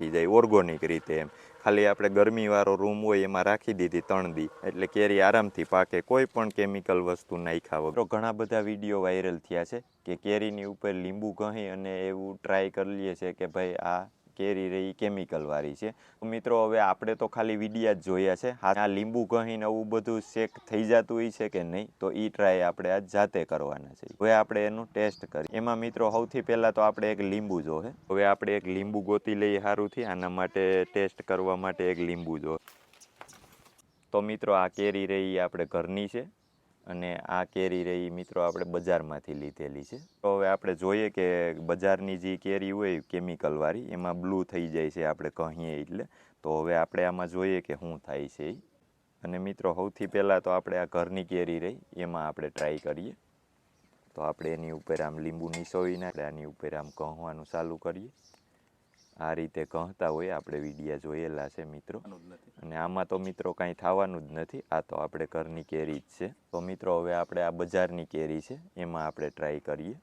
પાકી જાય ઓર્ગોનિક રીતે એમ. ખાલી આપણે ગરમીવાળો રૂમ હોય એમાં રાખી દીધી 3 દી એટલે કેરી આરામથી પાકે, કોઈ પણ કેમિકલ વસ્તુ નાખ્યા વગર. ઘણા બધા વિડીયો વાયરલ થયા છે કે કેરીની ઉપર લીંબુ ઘસી અને એવું ટ્રાય કરી લઈએ છે કે ભાઈ આ કેરી રહી કેમિકલવાળી છે. મિત્રો હવે આપણે તો ખાલી વિડીયા જ જોયા છે, આ લીંબુ ઘસીને આવું બધું શેક થઈ જતું હોય છે કે નહીં, તો એ ટ્રાય આપણે આજ જાતે કરવાના છે. હવે આપણે એનું ટેસ્ટ કરીએ. એમાં મિત્રો સૌથી પહેલાં તો આપણે એક લીંબુ જોવે. હવે આપણે એક લીંબુ ગોતી લઈએ સારુંથી. આના માટે ટેસ્ટ કરવા માટે એક લીંબુ જો. તો મિત્રો આ કેરી રહી આપણે ઘરની છે અને આ કેરી રહી મિત્રો આપણે બજારમાંથી લીધેલી છે. તો હવે આપણે જોઈએ કે બજારની જે કેરી હોય કેમિકલવાળી એમાં બ્લુ થઈ જાય છે આપણે કહીએ એટલે. તો હવે આપણે આમાં જોઈએ કે શું થાય છે એ. અને મિત્રો સૌથી પહેલાં તો આપણે આ ઘરની કેરી રહી એમાં આપણે ટ્રાય કરીએ. તો આપણે એની ઉપર આમ લીંબુ નીસોવીને આપણે આની ઉપર આમ કહવાનું ચાલુ કરીએ. આ રીતે કહતા હોય આપણે વિડીયા જોયેલા છે મિત્રો. અને આમાં તો મિત્રો કાંઈ થવાનું જ નથી, આ તો આપણે ઘરની કેરી જ છે. તો મિત્રો હવે આપણે આ બજારની કેરી છે એમાં આપણે ટ્રાય કરીએ.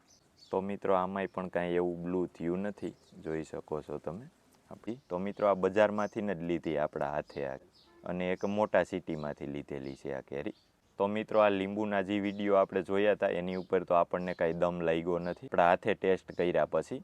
તો મિત્રો આમાંય પણ કાંઈ એવું બ્લુ થયું નથી, જોઈ શકો છો તમે આપણી. તો મિત્રો આ બજારમાંથી જ લીધી આપણા હાથે આ, અને એક મોટા સિટીમાંથી લીધેલી છે આ કેરી. તો મિત્રો આ લીંબુના જે વિડીયો આપણે જોયા હતા એની ઉપર તો આપણને કાંઈ દમ લાગ્યો નથી આપણા હાથે ટેસ્ટ કર્યા પછી.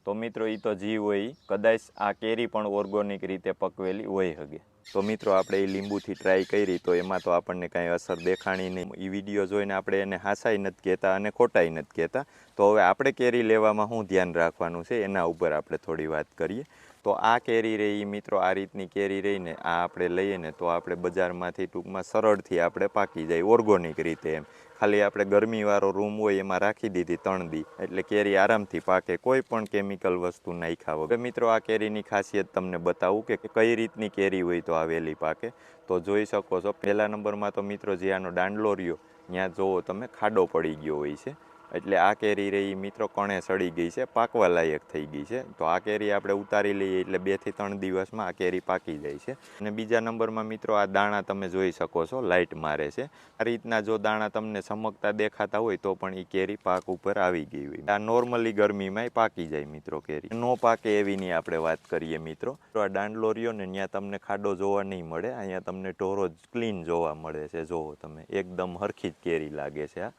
તો મિત્રો એ તો જે હોય કદાચ આ કેરી પણ ઓર્ગોનિક રીતે પકવેલી હોય શકે. તો મિત્રો આપણે એ લીંબુથી ટ્રાય કરી તો એમાં તો આપણને કાંઈ અસર દેખાણી નહીં. એ વિડીયો જોઈને આપણે એને હાસાઈ નથી કહેતા અને ખોટાઈ નથી કહેતા. તો હવે આપણે કેરી લેવામાં શું ધ્યાન રાખવાનું છે એના ઉપર આપણે થોડી વાત કરીએ. તો આ કેરી રહી મિત્રો, આ રીતની કેરી રહીને આ આપણે લઈએ ને તો આપણે બજારમાંથી ટૂંકમાં સરળથી આપણે પાકી જાય ઓર્ગોનિક રીતે એમ. ખાલી આપણે ગરમીવાળો રૂમ હોય એમાં રાખી દીધી 3 દી એટલે કેરી આરામથી પાકે, કોઈ પણ કેમિકલ વસ્તુ નાખ્યા વગર. મિત્રો આ કેરીની ખાસિયત તમને બતાવું કે કઈ રીતની કેરી હોય તો આ વહેલી પાકે. તો જોઈ શકો છો પહેલા નંબરમાં તો મિત્રો જે આનો દાંડલો રહ્યો ત્યાં જોવો તમે ખાડો પડી ગયો હોય છે. એટલે આ કેરી રહી મિત્રો કણે સડી ગઈ છે, પાકવા લાયક થઈ ગઈ છે. તો આ કેરી આપણે ઉતારી લઈએ એટલે 2 થી 3 દિવસમાં આ કેરી પાકી જાય છે. અને બીજા નંબરમાં મિત્રો આ દાણા તમે જોઈ શકો છો લાઇટ મારે છે. આ રીતના જો દાણા તમને ચમકતા દેખાતા હોય તો પણ એ કેરી પાક ઉપર આવી ગઈ હોય. આ નોર્મલી ગરમીમાં પાકી જાય મિત્રો કેરી. નો પાકે એવીની આપણે વાત કરીએ મિત્રો. તો આ દાંડલો રહ્યો ને ત્યાં તમને ખાડો જોવા નહીં મળે, અહીંયા તમને ઢોરો જ ક્લીન જોવા મળે છે. જોવો તમે એકદમ હરખી જ કેરી લાગે છે આ.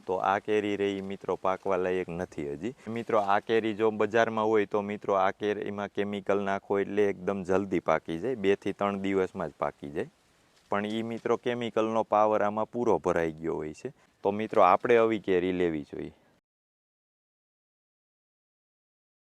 તો આ કેરી રહી મિત્રો પાકવા લાયક નથી હજી. મિત્રો આ કેરી જો બજારમાં હોય તો મિત્રો આ કેરીમાં કેમિકલ નાખો એટલે એકદમ જલ્દી પાકી જાય, 2 થી 3 દિવસમાં જ પાકી જાય. પણ એ મિત્રો કેમિકલનો પાવર આમાં પૂરો ભરાઈ ગયો હોય છે. તો મિત્રો આપણે આવી કેરી લેવી જોઈએ.